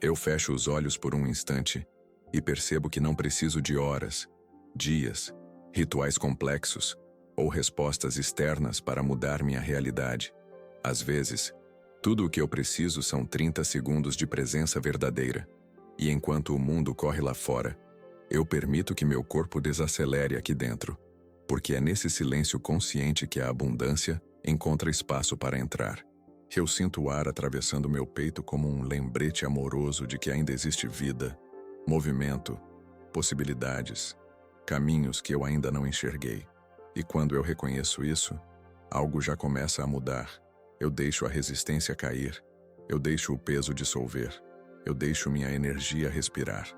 Eu fecho os olhos por um instante e percebo que não preciso de horas, dias, rituais complexos ou respostas externas para mudar minha realidade. Às vezes, tudo o que eu preciso são 30 segundos de presença verdadeira. E enquanto o mundo corre lá fora, eu permito que meu corpo desacelere aqui dentro, porque é nesse silêncio consciente que a abundância encontra espaço para entrar. Eu sinto o ar atravessando meu peito como um lembrete amoroso de que ainda existe vida, movimento, possibilidades, caminhos que eu ainda não enxerguei. E quando eu reconheço isso, algo já começa a mudar. Eu deixo a resistência cair, eu deixo o peso dissolver, eu deixo minha energia respirar.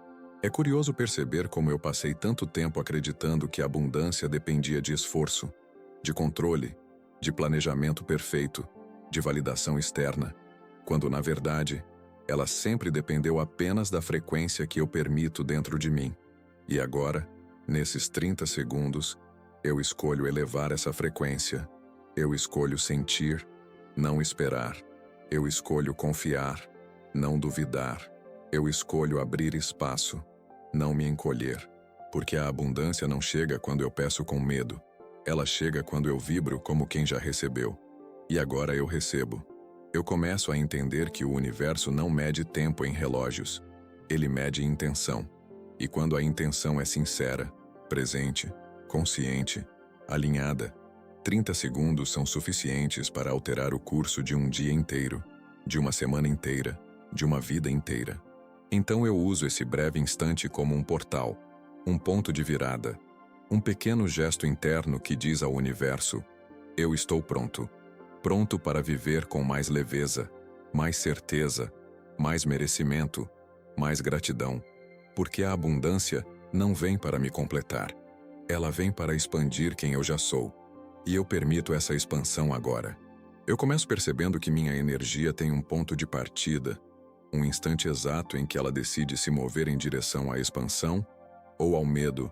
É curioso perceber como eu passei tanto tempo acreditando que a abundância dependia de esforço, de controle, de planejamento perfeito, de validação externa, quando na verdade, ela sempre dependeu apenas da frequência que eu permito dentro de mim. E agora, nesses 30 segundos, eu escolho elevar essa frequência, eu escolho sentir, não esperar. Eu escolho confiar, não duvidar. Eu escolho abrir espaço, não me encolher. Porque a abundância não chega quando eu peço com medo. Ela chega quando eu vibro como quem já recebeu. E agora eu recebo. Eu começo a entender que o universo não mede tempo em relógios. Ele mede intenção. E quando a intenção é sincera, presente, consciente, alinhada, 30 segundos são suficientes para alterar o curso de um dia inteiro, de uma semana inteira, de uma vida inteira. Então eu uso esse breve instante como um portal, um ponto de virada, um pequeno gesto interno que diz ao universo: eu estou pronto. Pronto para viver com mais leveza, mais certeza, mais merecimento, mais gratidão. Porque a abundância não vem para me completar. Ela vem para expandir quem eu já sou. E eu permito essa expansão agora. Eu começo percebendo que minha energia tem um ponto de partida, um instante exato em que ela decide se mover em direção à expansão ou ao medo,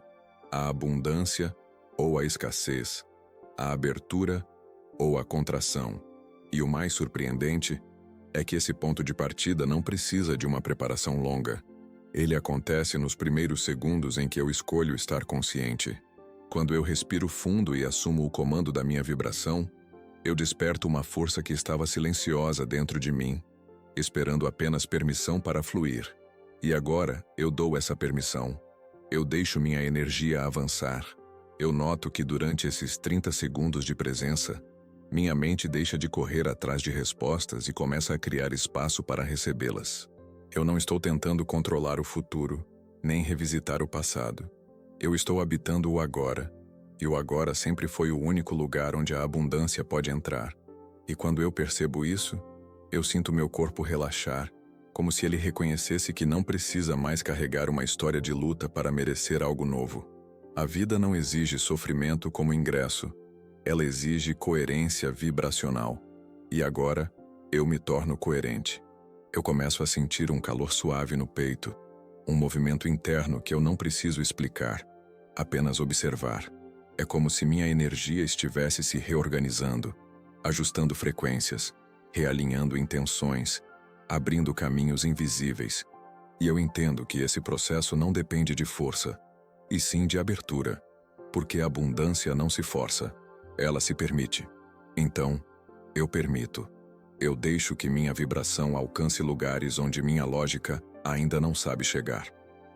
à abundância ou à escassez, à abertura ou à contração. E o mais surpreendente é que esse ponto de partida não precisa de uma preparação longa. Ele acontece nos primeiros segundos em que eu escolho estar consciente. Quando eu respiro fundo e assumo o comando da minha vibração, eu desperto uma força que estava silenciosa dentro de mim, esperando apenas permissão para fluir. E agora eu dou essa permissão. Eu deixo minha energia avançar. Eu noto que durante esses 30 segundos de presença, minha mente deixa de correr atrás de respostas e começa a criar espaço para recebê-las. Eu não estou tentando controlar o futuro, nem revisitar o passado. Eu estou habitando o agora, e o agora sempre foi o único lugar onde a abundância pode entrar. E quando eu percebo isso, eu sinto meu corpo relaxar, como se ele reconhecesse que não precisa mais carregar uma história de luta para merecer algo novo. A vida não exige sofrimento como ingresso, ela exige coerência vibracional. E agora, eu me torno coerente. Eu começo a sentir um calor suave no peito, um movimento interno que eu não preciso explicar, apenas observar. É como se minha energia estivesse se reorganizando, ajustando frequências, realinhando intenções, abrindo caminhos invisíveis. E eu entendo que esse processo não depende de força, e sim de abertura, porque a abundância não se força, ela se permite. Então, eu permito. Eu deixo que minha vibração alcance lugares onde minha lógica ainda não sabe chegar.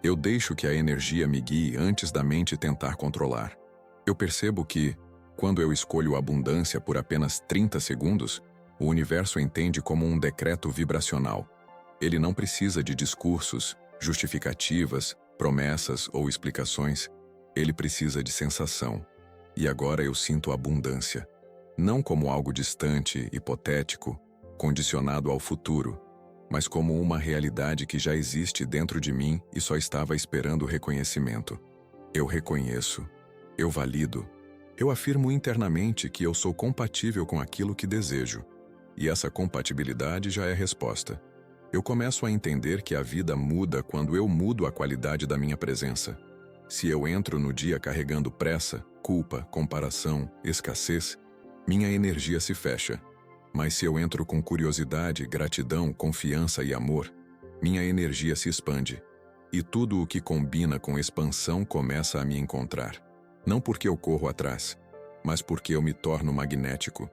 Eu deixo que a energia me guie antes da mente tentar controlar. Eu percebo que, quando eu escolho abundância por apenas 30 segundos, o universo entende como um decreto vibracional. Ele não precisa de discursos, justificativas, promessas ou explicações. Ele precisa de sensação. E agora eu sinto abundância. Não como algo distante, hipotético, condicionado ao futuro, mas como uma realidade que já existe dentro de mim e só estava esperando reconhecimento. Eu reconheço. Eu valido. Eu afirmo internamente que eu sou compatível com aquilo que desejo. E essa compatibilidade já é resposta. Eu começo a entender que a vida muda quando eu mudo a qualidade da minha presença. Se eu entro no dia carregando pressa, culpa, comparação, escassez, minha energia se fecha. Mas se eu entro com curiosidade, gratidão, confiança e amor, minha energia se expande, e tudo o que combina com expansão começa a me encontrar. Não porque eu corro atrás, mas porque eu me torno magnético.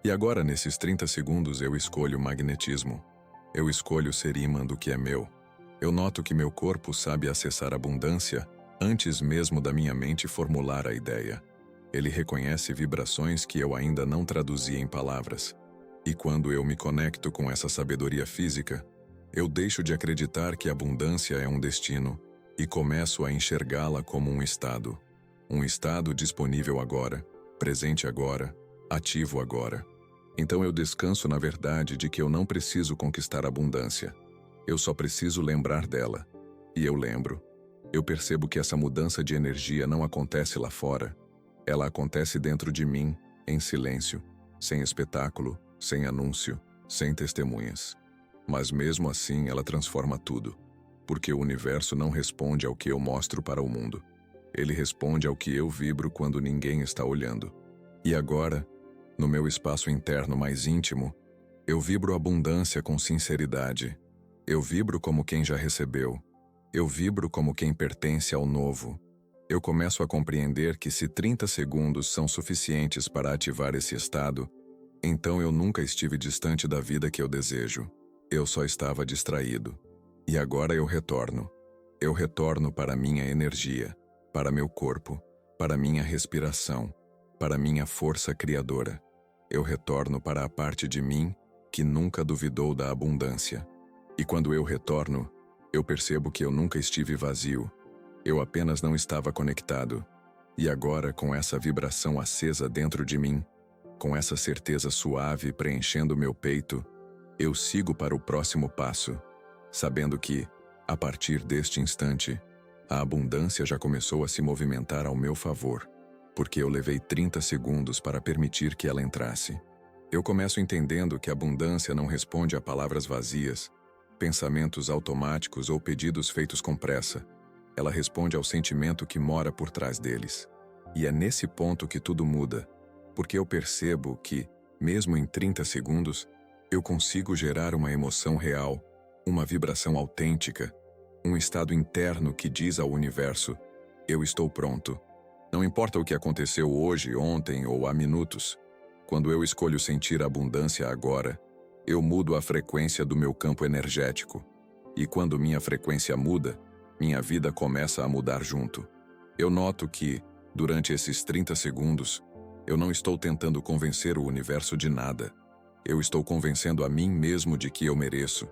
E agora, nesses 30 segundos, eu escolho magnetismo. Eu escolho ser imã do que é meu. Eu noto que meu corpo sabe acessar abundância antes mesmo da minha mente formular a ideia. Ele reconhece vibrações que eu ainda não traduzi em palavras. E quando eu me conecto com essa sabedoria física, eu deixo de acreditar que abundância é um destino e começo a enxergá-la como um estado. Um estado disponível agora, presente agora, ativo agora. Então eu descanso na verdade de que eu não preciso conquistar abundância. Eu só preciso lembrar dela. E eu lembro. Eu percebo que essa mudança de energia não acontece lá fora. Ela acontece dentro de mim, em silêncio, sem espetáculo, sem anúncio, sem testemunhas. Mas mesmo assim ela transforma tudo, porque o universo não responde ao que eu mostro para o mundo. Ele responde ao que eu vibro quando ninguém está olhando. E agora, no meu espaço interno mais íntimo, eu vibro abundância com sinceridade. Eu vibro como quem já recebeu. Eu vibro como quem pertence ao novo. Eu começo a compreender que se 30 segundos são suficientes para ativar esse estado, então eu nunca estive distante da vida que eu desejo. Eu só estava distraído. E agora eu retorno. Eu retorno para minha energia, para meu corpo, para minha respiração, para minha força criadora. Eu retorno para a parte de mim que nunca duvidou da abundância. E quando eu retorno, eu percebo que eu nunca estive vazio. Eu apenas não estava conectado. E agora, com essa vibração acesa dentro de mim, com essa certeza suave preenchendo meu peito, eu sigo para o próximo passo, sabendo que, a partir deste instante, a abundância já começou a se movimentar ao meu favor, porque eu levei 30 segundos para permitir que ela entrasse. Eu começo entendendo que a abundância não responde a palavras vazias, pensamentos automáticos ou pedidos feitos com pressa. Ela responde ao sentimento que mora por trás deles. E é nesse ponto que tudo muda, porque eu percebo que, mesmo em 30 segundos, eu consigo gerar uma emoção real, uma vibração autêntica, um estado interno que diz ao universo: eu estou pronto. Não importa o que aconteceu hoje, ontem ou há minutos. Quando eu escolho sentir a abundância agora, eu mudo a frequência do meu campo energético. E quando minha frequência muda, minha vida começa a mudar junto. Eu noto que, durante esses 30 segundos, eu não estou tentando convencer o universo de nada. Eu estou convencendo a mim mesmo de que eu mereço.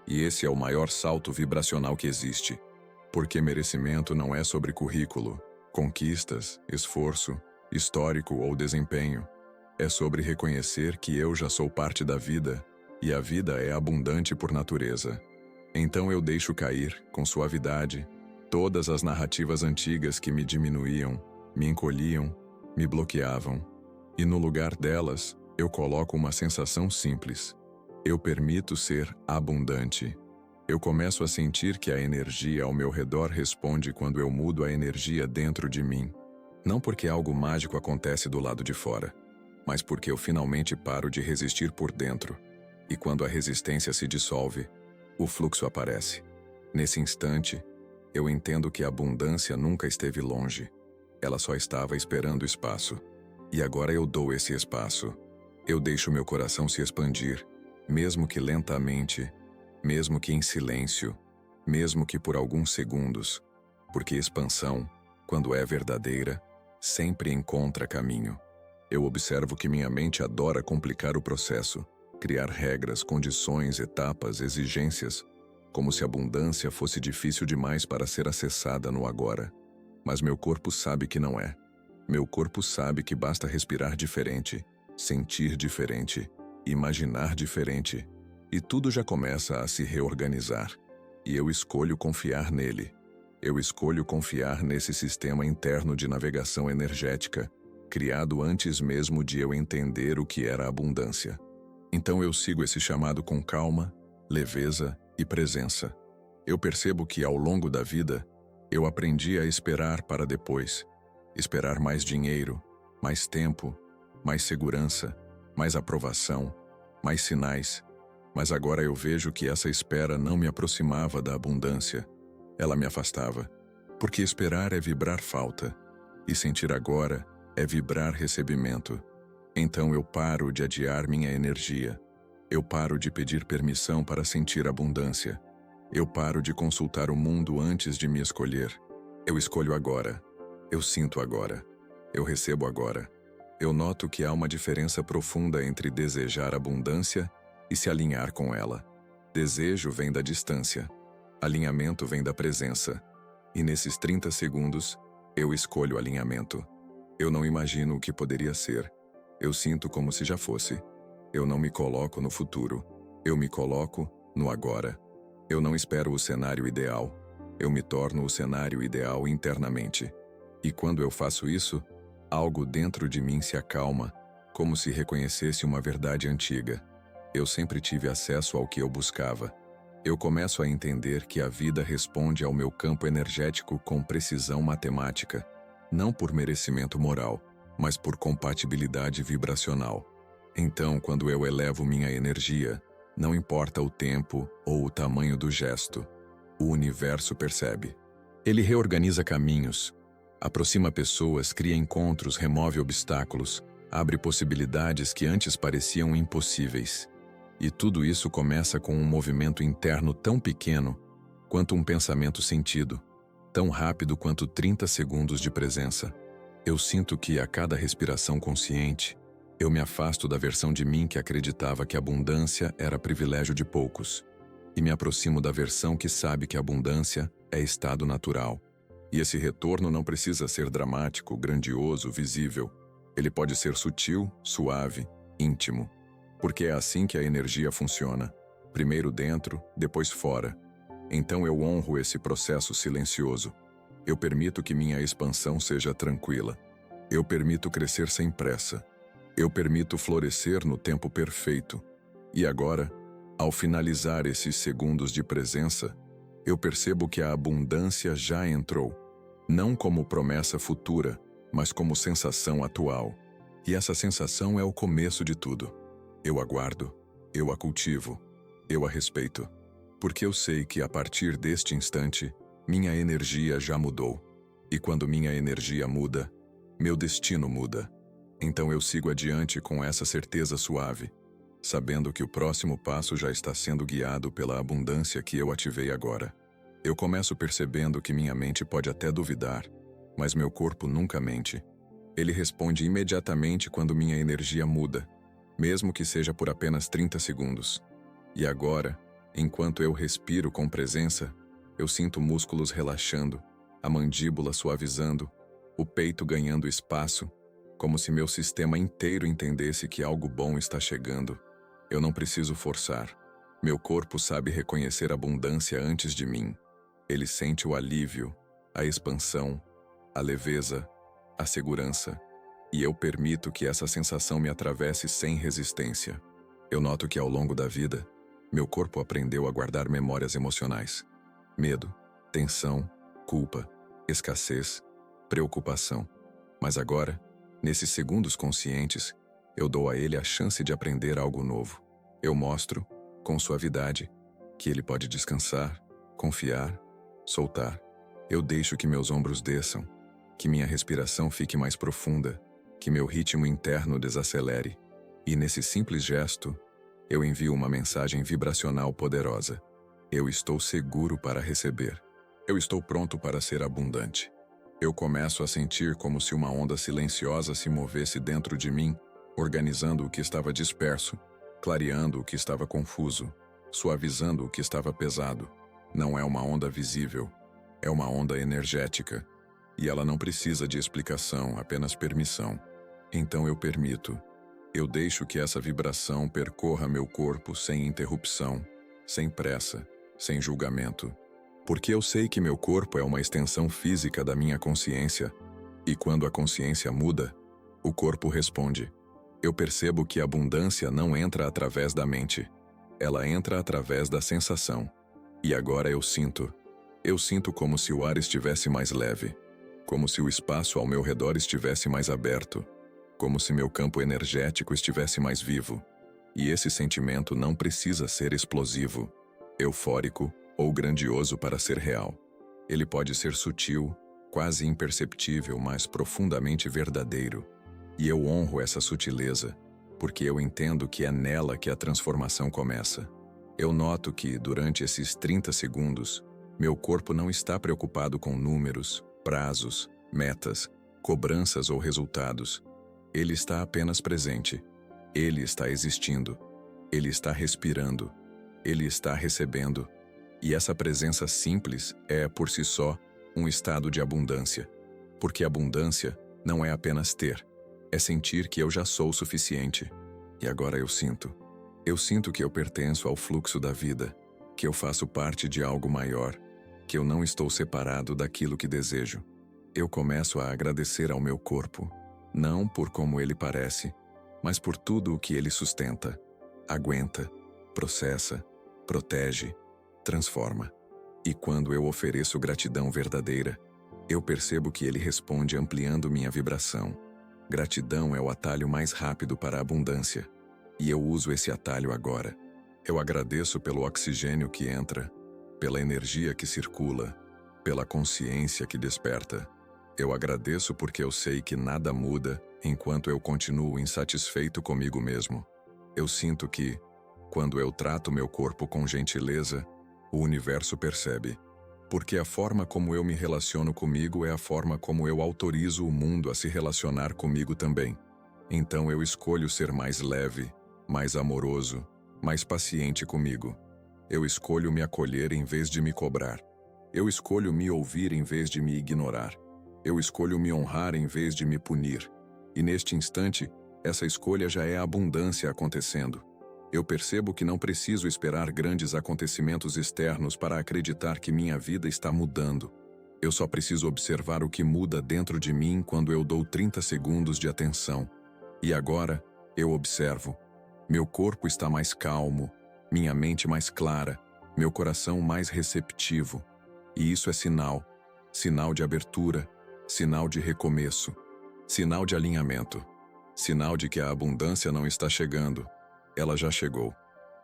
E esse é o maior salto vibracional que existe. Porque merecimento não é sobre currículo, conquistas, esforço, histórico ou desempenho. É sobre reconhecer que eu já sou parte da vida, e a vida é abundante por natureza. Então eu deixo cair, com suavidade, todas as narrativas antigas que me diminuíam, me encolhiam, me bloqueavam. E no lugar delas, eu coloco uma sensação simples. Eu permito ser abundante. Eu começo a sentir que a energia ao meu redor responde quando eu mudo a energia dentro de mim. Não porque algo mágico acontece do lado de fora, mas porque eu finalmente paro de resistir por dentro. E quando a resistência se dissolve, o fluxo aparece. Nesse instante, eu entendo que a abundância nunca esteve longe. Ela só estava esperando espaço. E agora eu dou esse espaço. Eu deixo meu coração se expandir, mesmo que lentamente, mesmo que em silêncio, mesmo que por alguns segundos, porque expansão, quando é verdadeira, sempre encontra caminho. Eu observo que minha mente adora complicar o processo, criar regras, condições, etapas, exigências, como se a abundância fosse difícil demais para ser acessada no agora. Mas meu corpo sabe que não é. Meu corpo sabe que basta respirar diferente, sentir diferente, imaginar diferente, e tudo já começa a se reorganizar. E eu escolho confiar nele. Eu escolho confiar nesse sistema interno de navegação energética, criado antes mesmo de eu entender o que era abundância. Então eu sigo esse chamado com calma, leveza e presença. Eu percebo que ao longo da vida, eu aprendi a esperar para depois. Esperar mais dinheiro, mais tempo, mais segurança, mais aprovação, mais sinais. Mas agora eu vejo que essa espera não me aproximava da abundância, ela me afastava. Porque esperar é vibrar falta, e sentir agora é vibrar recebimento. Então eu paro de adiar minha energia. Eu paro de pedir permissão para sentir abundância. Eu paro de consultar o mundo antes de me escolher. Eu escolho agora. Eu sinto agora. Eu recebo agora. Eu noto que há uma diferença profunda entre desejar abundância e se alinhar com ela. Desejo vem da distância. Alinhamento vem da presença. E nesses 30 segundos, eu escolho alinhamento. Eu não imagino o que poderia ser. Eu sinto como se já fosse. Eu não me coloco no futuro. Eu me coloco no agora. Eu não espero o cenário ideal. Eu me torno o cenário ideal internamente. E quando eu faço isso, algo dentro de mim se acalma, como se reconhecesse uma verdade antiga. Eu sempre tive acesso ao que eu buscava. Eu começo a entender que a vida responde ao meu campo energético com precisão matemática, não por merecimento moral, mas por compatibilidade vibracional. Então, quando eu elevo minha energia, não importa o tempo ou o tamanho do gesto, o universo percebe. Ele reorganiza caminhos, aproxima pessoas, cria encontros, remove obstáculos, abre possibilidades que antes pareciam impossíveis. E tudo isso começa com um movimento interno tão pequeno quanto um pensamento sentido, tão rápido quanto 30 segundos de presença. Eu sinto que, a cada respiração consciente, eu me afasto da versão de mim que acreditava que a abundância era privilégio de poucos, e me aproximo da versão que sabe que a abundância é estado natural. E esse retorno não precisa ser dramático, grandioso, visível. Ele pode ser sutil, suave, íntimo. Porque é assim que a energia funciona. Primeiro dentro, depois fora. Então eu honro esse processo silencioso. Eu permito que minha expansão seja tranquila. Eu permito crescer sem pressa. Eu permito florescer no tempo perfeito. E agora, ao finalizar esses segundos de presença, eu percebo que a abundância já entrou. Não como promessa futura, mas como sensação atual. E essa sensação é o começo de tudo. Eu aguardo, eu a cultivo, eu a respeito. Porque eu sei que a partir deste instante, minha energia já mudou. E quando minha energia muda, meu destino muda. Então eu sigo adiante com essa certeza suave, sabendo que o próximo passo já está sendo guiado pela abundância que eu ativei agora. Eu começo percebendo que minha mente pode até duvidar, mas meu corpo nunca mente. Ele responde imediatamente quando minha energia muda, mesmo que seja por apenas 30 segundos. E agora, enquanto eu respiro com presença, eu sinto músculos relaxando, a mandíbula suavizando, o peito ganhando espaço, como se meu sistema inteiro entendesse que algo bom está chegando. Eu não preciso forçar. Meu corpo sabe reconhecer abundância antes de mim. Ele sente o alívio, a expansão, a leveza, a segurança. E eu permito que essa sensação me atravesse sem resistência. Eu noto que ao longo da vida, meu corpo aprendeu a guardar memórias emocionais. Medo, tensão, culpa, escassez, preocupação. Mas agora, nesses segundos conscientes, eu dou a ele a chance de aprender algo novo. Eu mostro, com suavidade, que ele pode descansar, confiar, soltar. Eu deixo que meus ombros desçam, que minha respiração fique mais profunda, que meu ritmo interno desacelere. E nesse simples gesto, eu envio uma mensagem vibracional poderosa. Eu estou seguro para receber. Eu estou pronto para ser abundante. Eu começo a sentir como se uma onda silenciosa se movesse dentro de mim, organizando o que estava disperso, clareando o que estava confuso, suavizando o que estava pesado. Não é uma onda visível, é uma onda energética. E ela não precisa de explicação, apenas permissão. Então eu permito. Eu deixo que essa vibração percorra meu corpo sem interrupção, sem pressa, sem julgamento. Porque eu sei que meu corpo é uma extensão física da minha consciência, e quando a consciência muda, o corpo responde. Eu percebo que a abundância não entra através da mente, ela entra através da sensação. E agora eu sinto como se o ar estivesse mais leve, como se o espaço ao meu redor estivesse mais aberto, como se meu campo energético estivesse mais vivo. E esse sentimento não precisa ser explosivo, eufórico ou grandioso para ser real. Ele pode ser sutil, quase imperceptível, mas profundamente verdadeiro. E eu honro essa sutileza, porque eu entendo que é nela que a transformação começa. Eu noto que, durante esses 30 segundos, meu corpo não está preocupado com números, prazos, metas, cobranças ou resultados. Ele está apenas presente. Ele está existindo. Ele está respirando. Ele está recebendo. E essa presença simples é, por si só, um estado de abundância. Porque abundância não é apenas ter, é sentir que eu já sou o suficiente. E agora eu sinto. Eu sinto que eu pertenço ao fluxo da vida, que eu faço parte de algo maior, que eu não estou separado daquilo que desejo. Eu começo a agradecer ao meu corpo, não por como ele parece, mas por tudo o que ele sustenta, aguenta, processa, protege, transforma. E quando eu ofereço gratidão verdadeira, eu percebo que ele responde ampliando minha vibração. Gratidão é o atalho mais rápido para a abundância. E eu uso esse atalho agora. Eu agradeço pelo oxigênio que entra, pela energia que circula, pela consciência que desperta. Eu agradeço porque eu sei que nada muda enquanto eu continuo insatisfeito comigo mesmo. Eu sinto que, quando eu trato meu corpo com gentileza, o universo percebe. Porque a forma como eu me relaciono comigo é a forma como eu autorizo o mundo a se relacionar comigo também. Então eu escolho ser mais leve, mais amoroso, mais paciente comigo. Eu escolho me acolher em vez de me cobrar. Eu escolho me ouvir em vez de me ignorar. Eu escolho me honrar em vez de me punir. E neste instante, essa escolha já é a abundância acontecendo. Eu percebo que não preciso esperar grandes acontecimentos externos para acreditar que minha vida está mudando. Eu só preciso observar o que muda dentro de mim quando eu dou 30 segundos de atenção. E agora, eu observo. Meu corpo está mais calmo, minha mente mais clara, meu coração mais receptivo. E isso é sinal. Sinal de abertura, sinal de recomeço, sinal de alinhamento, sinal de que a abundância não está chegando. Ela já chegou.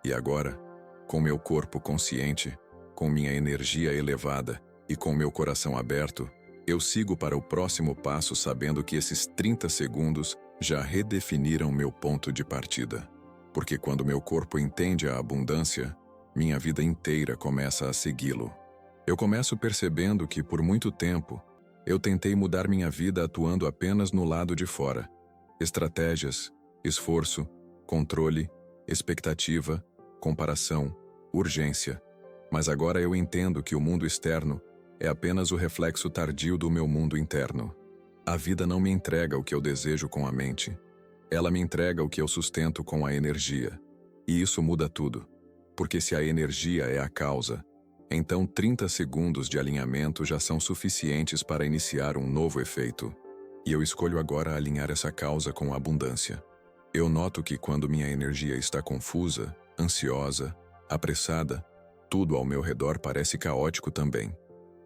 E agora, com meu corpo consciente, com minha energia elevada e com meu coração aberto, eu sigo para o próximo passo sabendo que esses 30 segundos já redefiniram meu ponto de partida. Porque quando meu corpo entende a abundância, minha vida inteira começa a segui-lo. Eu começo percebendo que, por muito tempo, eu tentei mudar minha vida atuando apenas no lado de fora. Estratégias, esforço, controle, expectativa, comparação, urgência. Mas agora eu entendo que o mundo externo é apenas o reflexo tardio do meu mundo interno. A vida não me entrega o que eu desejo com a mente. Ela me entrega o que eu sustento com a energia. E isso muda tudo. Porque se a energia é a causa, então 30 segundos de alinhamento já são suficientes para iniciar um novo efeito. E eu escolho agora alinhar essa causa com a abundância. Eu noto que quando minha energia está confusa, ansiosa, apressada, tudo ao meu redor parece caótico também.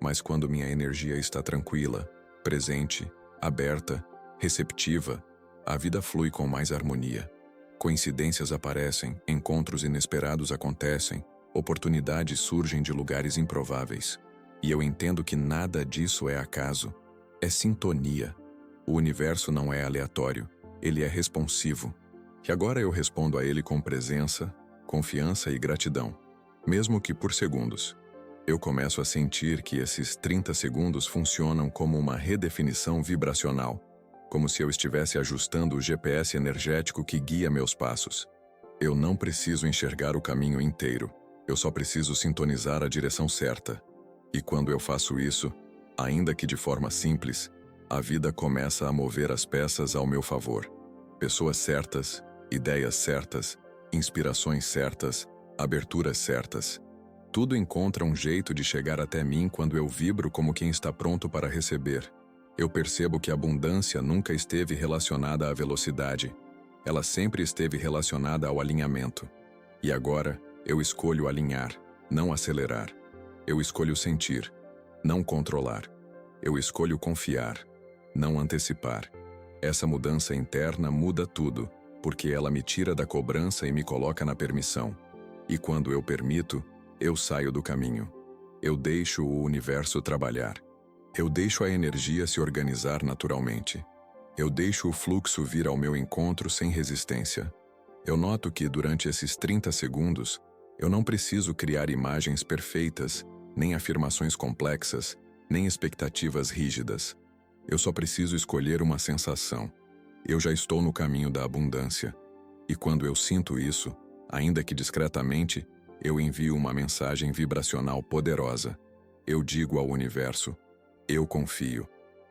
Mas quando minha energia está tranquila, presente, aberta, receptiva, a vida flui com mais harmonia. Coincidências aparecem, encontros inesperados acontecem, oportunidades surgem de lugares improváveis. E eu entendo que nada disso é acaso, é sintonia. O universo não é aleatório, ele é responsivo. E agora eu respondo a ele com presença, confiança e gratidão, mesmo que por segundos. Eu começo a sentir que esses 30 segundos funcionam como uma redefinição vibracional, como se eu estivesse ajustando o GPS energético que guia meus passos. Eu não preciso enxergar o caminho inteiro, eu só preciso sintonizar a direção certa. E quando eu faço isso, ainda que de forma simples, a vida começa a mover as peças ao meu favor. Pessoas certas, ideias certas, inspirações certas, aberturas certas. Tudo encontra um jeito de chegar até mim quando eu vibro como quem está pronto para receber. Eu percebo que a abundância nunca esteve relacionada à velocidade. Ela sempre esteve relacionada ao alinhamento. E agora, eu escolho alinhar, não acelerar. Eu escolho sentir, não controlar. Eu escolho confiar, não antecipar. Essa mudança interna muda tudo. porque ela me tira da cobrança e me coloca na permissão. E quando eu permito, eu saio do caminho. Eu deixo o universo trabalhar. Eu deixo a energia se organizar naturalmente. Eu deixo o fluxo vir ao meu encontro sem resistência. Eu noto que, durante esses 30 segundos, eu não preciso criar imagens perfeitas, nem afirmações complexas, nem expectativas rígidas. Eu só preciso escolher uma sensação. Eu já estou no caminho da abundância. E quando eu sinto isso, ainda que discretamente, eu envio uma mensagem vibracional poderosa. Eu digo ao universo: eu confio.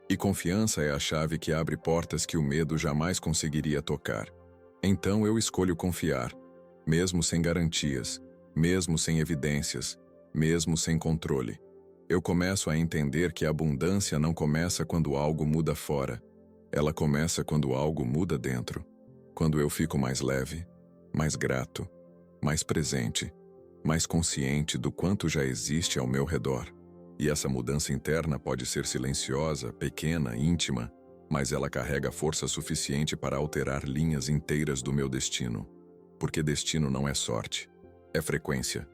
E confiança é a chave que abre portas que o medo jamais conseguiria tocar. Então eu escolho confiar, mesmo sem garantias, mesmo sem evidências, mesmo sem controle. Eu começo a entender que a abundância não começa quando algo muda fora. Ela começa quando algo muda dentro. Quando eu fico mais leve, mais grato, mais presente, mais consciente do quanto já existe ao meu redor. E essa mudança interna pode ser silenciosa, pequena, íntima, mas ela carrega força suficiente para alterar linhas inteiras do meu destino. Porque destino não é sorte, é frequência.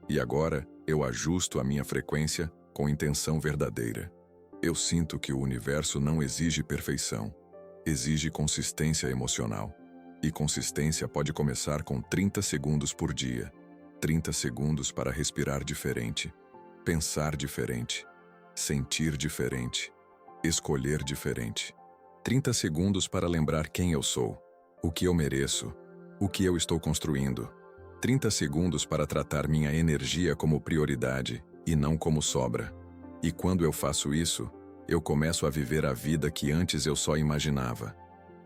E agora eu ajusto a minha frequência com intenção verdadeira. Eu sinto que o universo não exige perfeição, exige consistência emocional. E consistência pode começar com 30 segundos por dia. 30 segundos para respirar diferente, pensar diferente, sentir diferente, escolher diferente. 30 segundos para lembrar quem eu sou, o que eu mereço, o que eu estou construindo. 30 segundos para tratar minha energia como prioridade e não como sobra. E quando eu faço isso, eu começo a viver a vida que antes eu só imaginava.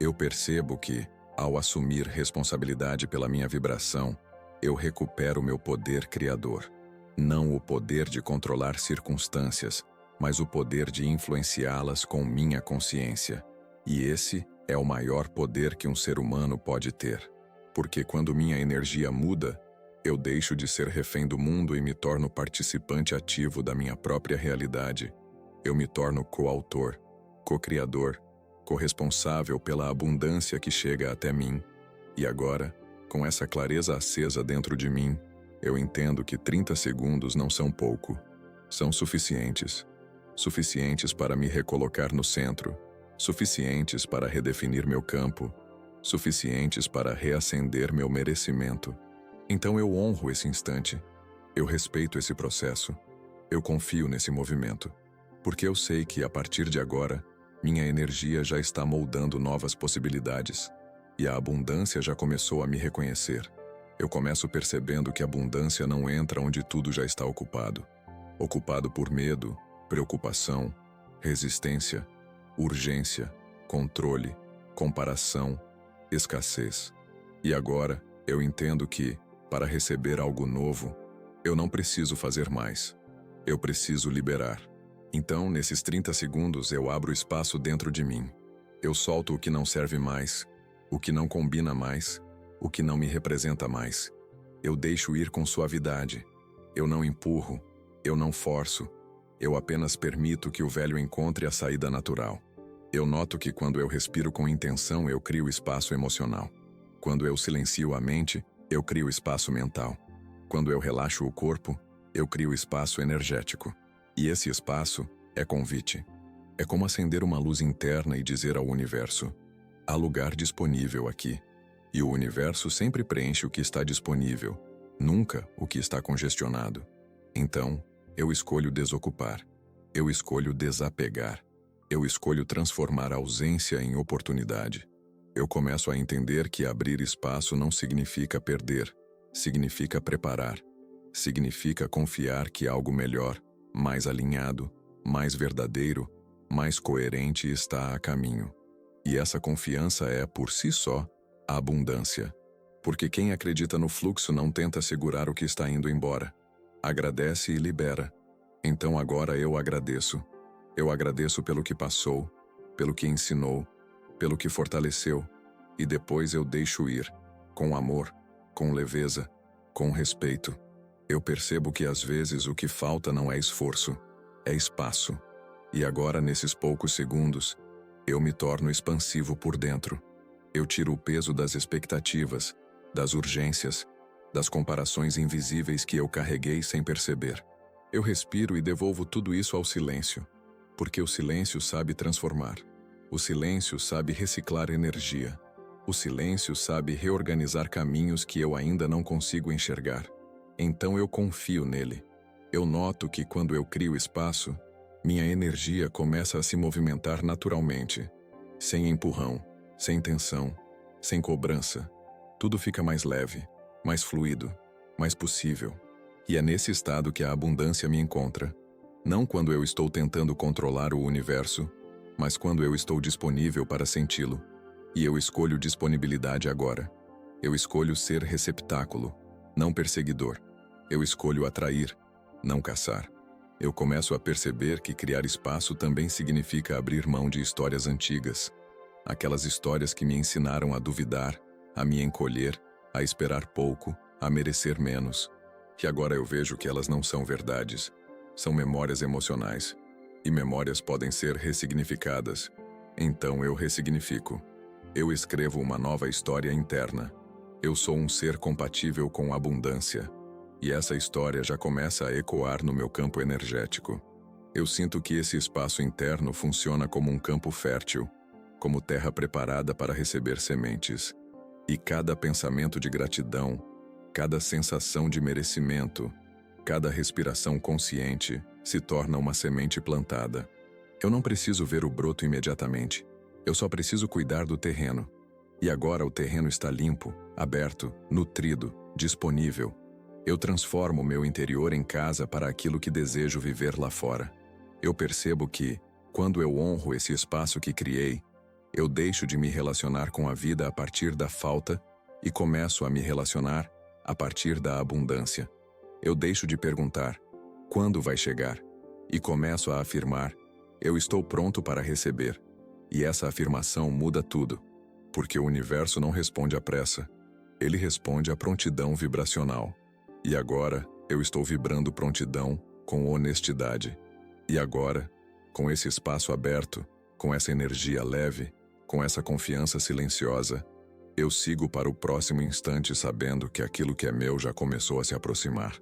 Eu percebo que, ao assumir responsabilidade pela minha vibração, eu recupero meu poder criador. Não o poder de controlar circunstâncias, mas o poder de influenciá-las com minha consciência. E esse é o maior poder que um ser humano pode ter. Porque quando minha energia muda, eu deixo de ser refém do mundo e me torno participante ativo da minha própria realidade. Eu me torno coautor, co-criador, corresponsável pela abundância que chega até mim. E agora, com essa clareza acesa dentro de mim, eu entendo que 30 segundos não são pouco. São suficientes. Suficientes para me recolocar no centro. Suficientes para redefinir meu campo. Suficientes para reacender meu merecimento. Então eu honro esse instante. Eu respeito esse processo. Eu confio nesse movimento. Porque eu sei que, a partir de agora, minha energia já está moldando novas possibilidades. E a abundância já começou a me reconhecer. Eu começo percebendo que a abundância não entra onde tudo já está ocupado. Ocupado por medo, preocupação, resistência, urgência, controle, comparação, escassez. E agora, eu entendo que, para receber algo novo, eu não preciso fazer mais. Eu preciso liberar. Então, nesses 30 segundos, eu abro espaço dentro de mim. Eu solto o que não serve mais, o que não combina mais, o que não me representa mais. Eu deixo ir com suavidade. Eu não empurro, eu não forço. Eu apenas permito que o velho encontre a saída natural. Eu noto que quando eu respiro com intenção, eu crio espaço emocional. Quando eu silencio a mente, eu crio espaço mental. Quando eu relaxo o corpo, eu crio espaço energético. E esse espaço é convite. É como acender uma luz interna e dizer ao universo: há lugar disponível aqui. E o universo sempre preenche o que está disponível, nunca o que está congestionado. Então, eu escolho desocupar. Eu escolho desapegar. Eu escolho transformar a ausência em oportunidade. Eu começo a entender que abrir espaço não significa perder, significa preparar. Significa confiar que algo melhor, mais alinhado, mais verdadeiro, mais coerente está a caminho. E essa confiança é, por si só, a abundância. Porque quem acredita no fluxo não tenta segurar o que está indo embora. Agradece e libera. Então agora eu agradeço. Eu agradeço pelo que passou, pelo que ensinou, pelo que fortaleceu. E depois eu deixo ir, com amor, com leveza, com respeito. Eu percebo que às vezes o que falta não é esforço, é espaço. E agora, nesses poucos segundos, eu me torno expansivo por dentro. Eu tiro o peso das expectativas, das urgências, das comparações invisíveis que eu carreguei sem perceber. Eu respiro e devolvo tudo isso ao silêncio, porque o silêncio sabe transformar. O silêncio sabe reciclar energia. O silêncio sabe reorganizar caminhos que eu ainda não consigo enxergar. Então eu confio nele. Eu noto que quando eu crio espaço, minha energia começa a se movimentar naturalmente, sem empurrão, sem tensão, sem cobrança. Tudo fica mais leve, mais fluido, mais possível. E é nesse estado que a abundância me encontra. Não quando eu estou tentando controlar o universo, mas quando eu estou disponível para senti-lo. E eu escolho disponibilidade agora. Eu escolho ser receptáculo, não perseguidor. Eu escolho atrair, não caçar. Eu começo a perceber que criar espaço também significa abrir mão de histórias antigas. Aquelas histórias que me ensinaram a duvidar, a me encolher, a esperar pouco, a merecer menos. Que agora eu vejo que elas não são verdades. São memórias emocionais. E memórias podem ser ressignificadas. Então eu ressignifico. Eu escrevo uma nova história interna. Eu sou um ser compatível com abundância. E essa história já começa a ecoar no meu campo energético. Eu sinto que esse espaço interno funciona como um campo fértil, como terra preparada para receber sementes. E cada pensamento de gratidão, cada sensação de merecimento, cada respiração consciente se torna uma semente plantada. Eu não preciso ver o broto imediatamente. Eu só preciso cuidar do terreno. E agora o terreno está limpo, aberto, nutrido, disponível. Eu transformo meu interior em casa para aquilo que desejo viver lá fora. Eu percebo que, quando eu honro esse espaço que criei, eu deixo de me relacionar com a vida a partir da falta e começo a me relacionar a partir da abundância. Eu deixo de perguntar, quando vai chegar? E começo a afirmar, eu estou pronto para receber. E essa afirmação muda tudo, porque o universo não responde à pressa, ele responde à prontidão vibracional. E agora, eu estou vibrando prontidão com honestidade. E agora, com esse espaço aberto, com essa energia leve, com essa confiança silenciosa, eu sigo para o próximo instante sabendo que aquilo que é meu já começou a se aproximar.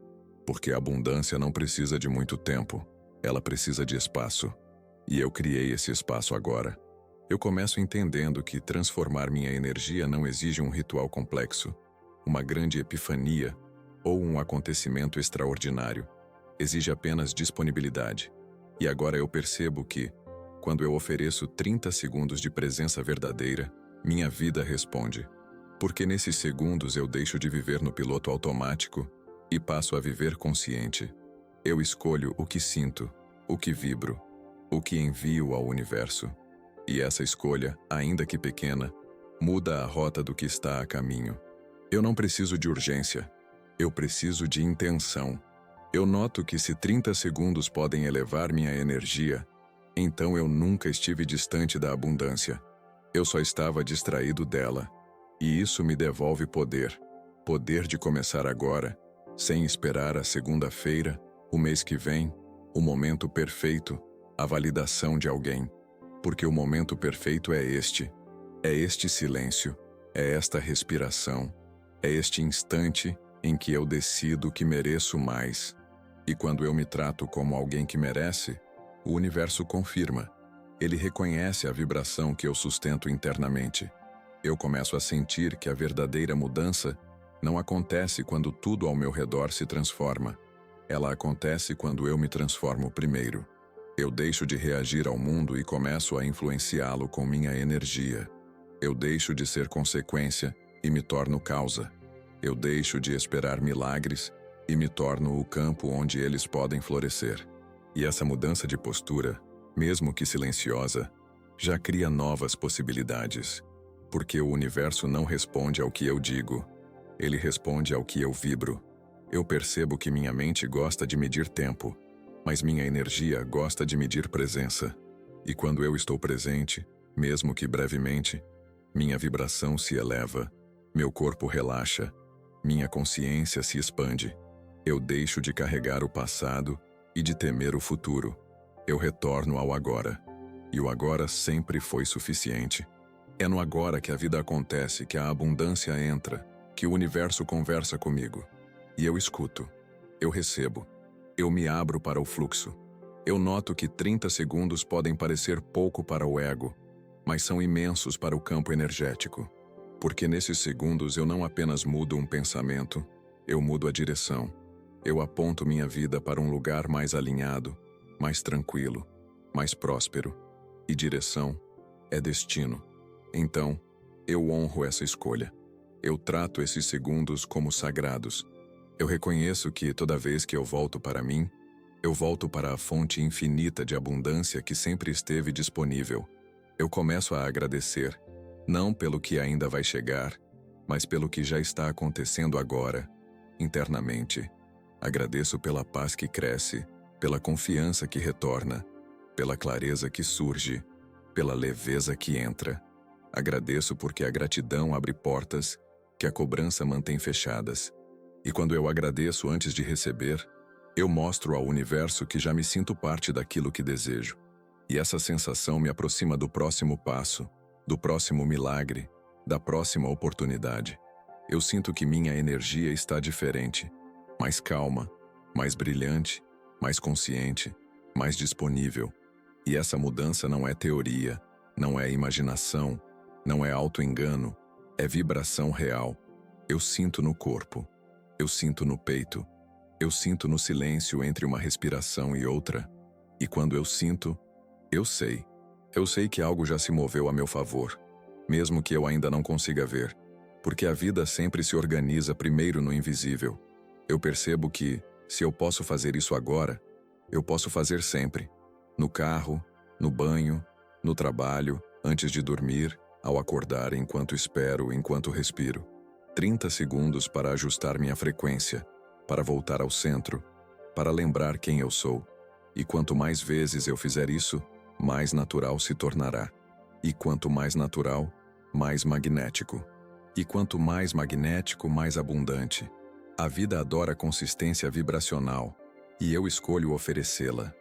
Porque a abundância não precisa de muito tempo, ela precisa de espaço. E eu criei esse espaço agora. Eu começo entendendo que transformar minha energia não exige um ritual complexo, uma grande epifania ou um acontecimento extraordinário. Exige apenas disponibilidade. E agora eu percebo que, quando eu ofereço 30 segundos de presença verdadeira, minha vida responde. Porque nesses segundos eu deixo de viver no piloto automático e passo a viver consciente. Eu escolho o que sinto, o que vibro, o que envio ao universo. E essa escolha, ainda que pequena, muda a rota do que está a caminho. Eu não preciso de urgência. Eu preciso de intenção. Eu noto que se 30 segundos podem elevar minha energia, então eu nunca estive distante da abundância. Eu só estava distraído dela. E isso me devolve poder. Poder de começar agora, sem esperar a segunda-feira, o mês que vem, o momento perfeito, a validação de alguém. Porque o momento perfeito é este silêncio, é esta respiração, é este instante em que eu decido que mereço mais. E quando eu me trato como alguém que merece, o universo confirma. Ele reconhece a vibração que eu sustento internamente. Eu começo a sentir que a verdadeira mudança não acontece quando tudo ao meu redor se transforma. Ela acontece quando eu me transformo primeiro. Eu deixo de reagir ao mundo e começo a influenciá-lo com minha energia. Eu deixo de ser consequência e me torno causa. Eu deixo de esperar milagres e me torno o campo onde eles podem florescer. E essa mudança de postura, mesmo que silenciosa, já cria novas possibilidades. Porque o universo não responde ao que eu digo, ele responde ao que eu vibro. Eu percebo que minha mente gosta de medir tempo, mas minha energia gosta de medir presença. E quando eu estou presente, mesmo que brevemente, minha vibração se eleva, meu corpo relaxa, minha consciência se expande. Eu deixo de carregar o passado e de temer o futuro. Eu retorno ao agora. E o agora sempre foi suficiente. É no agora que a vida acontece, que a abundância entra, que o universo conversa comigo. E eu escuto. Eu recebo. Eu me abro para o fluxo. Eu noto que 30 segundos podem parecer pouco para o ego, mas são imensos para o campo energético. Porque nesses segundos eu não apenas mudo um pensamento, eu mudo a direção. Eu aponto minha vida para um lugar mais alinhado, mais tranquilo, mais próspero. E direção é destino. Então, eu honro essa escolha. Eu trato esses segundos como sagrados. Eu reconheço que toda vez que eu volto para mim, eu volto para a fonte infinita de abundância que sempre esteve disponível. Eu começo a agradecer, não pelo que ainda vai chegar, mas pelo que já está acontecendo agora, internamente. Agradeço pela paz que cresce, pela confiança que retorna, pela clareza que surge, pela leveza que entra. Agradeço porque a gratidão abre portas que a cobrança mantém fechadas. E quando eu agradeço antes de receber, eu mostro ao universo que já me sinto parte daquilo que desejo. E essa sensação me aproxima do próximo passo, do próximo milagre, da próxima oportunidade. Eu sinto que minha energia está diferente, mais calma, mais brilhante, mais consciente, mais disponível. E essa mudança não é teoria, não é imaginação, não é auto-engano, é vibração real. Eu sinto no corpo, eu sinto no peito, eu sinto no silêncio entre uma respiração e outra. E quando eu sinto, eu sei. Eu sei que algo já se moveu a meu favor, mesmo que eu ainda não consiga ver, porque a vida sempre se organiza primeiro no invisível. Eu percebo que, se eu posso fazer isso agora, eu posso fazer sempre. No carro, no banho, no trabalho, antes de dormir, ao acordar, enquanto espero, enquanto respiro. 30 segundos para ajustar minha frequência, para voltar ao centro, para lembrar quem eu sou. E quanto mais vezes eu fizer isso, mais natural se tornará. E quanto mais natural, mais magnético. E quanto mais magnético, mais abundante. A vida adora consistência vibracional, e eu escolho oferecê-la.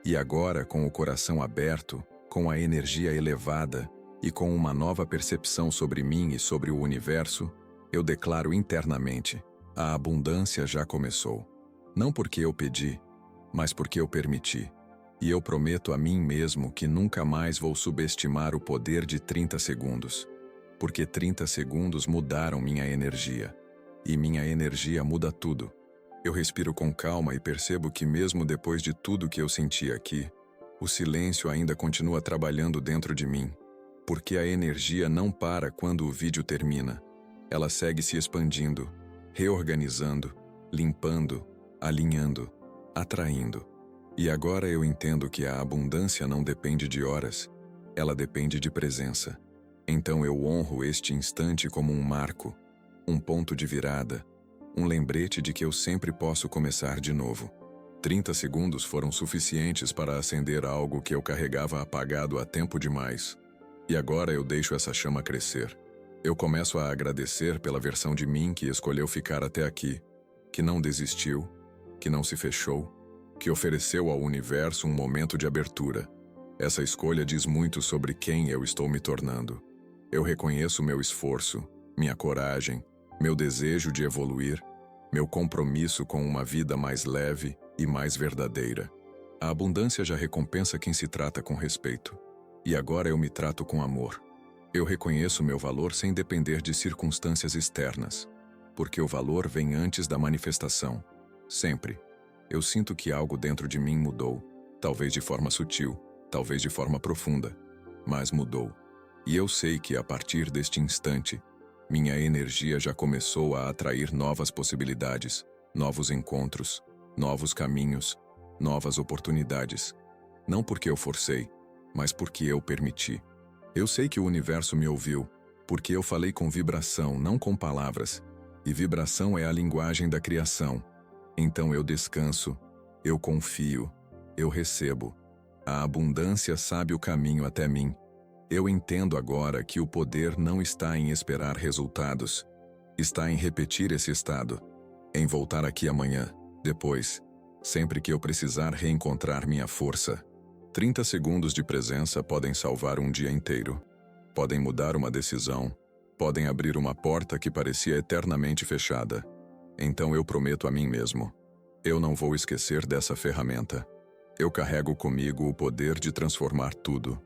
E agora, com o coração aberto, com a energia elevada e com uma nova percepção sobre mim e sobre o universo, eu declaro internamente: a abundância já começou. Não porque eu pedi, mas porque eu permiti. E eu prometo a mim mesmo que nunca mais vou subestimar o poder de 30 segundos. Porque 30 segundos mudaram minha energia. E minha energia muda tudo. Eu respiro com calma e percebo que mesmo depois de tudo que eu senti aqui, o silêncio ainda continua trabalhando dentro de mim. Porque a energia não para quando o vídeo termina. Ela segue se expandindo, reorganizando, limpando, alinhando, atraindo. E agora eu entendo que a abundância não depende de horas, ela depende de presença. Então eu honro este instante como um marco, um ponto de virada, um lembrete de que eu sempre posso começar de novo. 30 segundos foram suficientes para acender algo que eu carregava apagado há tempo demais. E agora eu deixo essa chama crescer. Eu começo a agradecer pela versão de mim que escolheu ficar até aqui, que não desistiu, que não se fechou, que ofereceu ao universo um momento de abertura. Essa escolha diz muito sobre quem eu estou me tornando. Eu reconheço meu esforço, minha coragem, meu desejo de evoluir, meu compromisso com uma vida mais leve e mais verdadeira. A abundância já recompensa quem se trata com respeito. E agora eu me trato com amor. Eu reconheço meu valor sem depender de circunstâncias externas, porque o valor vem antes da manifestação. Sempre. Eu sinto que algo dentro de mim mudou, talvez de forma sutil, talvez de forma profunda, mas mudou. E eu sei que a partir deste instante, minha energia já começou a atrair novas possibilidades, novos encontros, novos caminhos, novas oportunidades. Não porque eu forcei, mas porque eu permiti. Eu sei que o universo me ouviu, porque eu falei com vibração, não com palavras, e vibração é a linguagem da criação. Então eu descanso, eu confio, eu recebo. A abundância sabe o caminho até mim. Eu entendo agora que o poder não está em esperar resultados, está em repetir esse estado, em voltar aqui amanhã, depois, sempre que eu precisar reencontrar minha força. 30 segundos de presença podem salvar um dia inteiro. podem mudar uma decisão, podem abrir uma porta que parecia eternamente fechada. Então eu prometo a mim mesmo: eu não vou esquecer dessa ferramenta. Eu carrego comigo o poder de transformar tudo,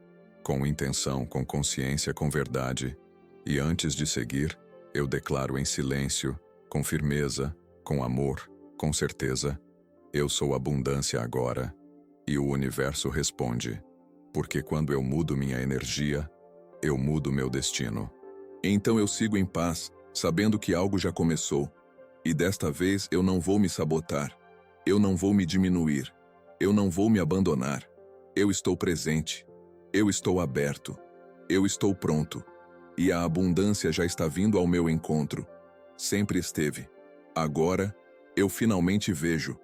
com intenção, com consciência, com verdade. E antes de seguir, eu declaro em silêncio, com firmeza, com amor, com certeza: eu sou abundância agora. E o universo responde, porque quando eu mudo minha energia, eu mudo meu destino. Então eu sigo em paz, sabendo que algo já começou. E desta vez eu não vou me sabotar. Eu não vou me diminuir. Eu não vou me abandonar. Eu estou presente. Eu estou aberto. Eu estou pronto. E a abundância já está vindo ao meu encontro. Sempre esteve. Agora, eu finalmente vejo.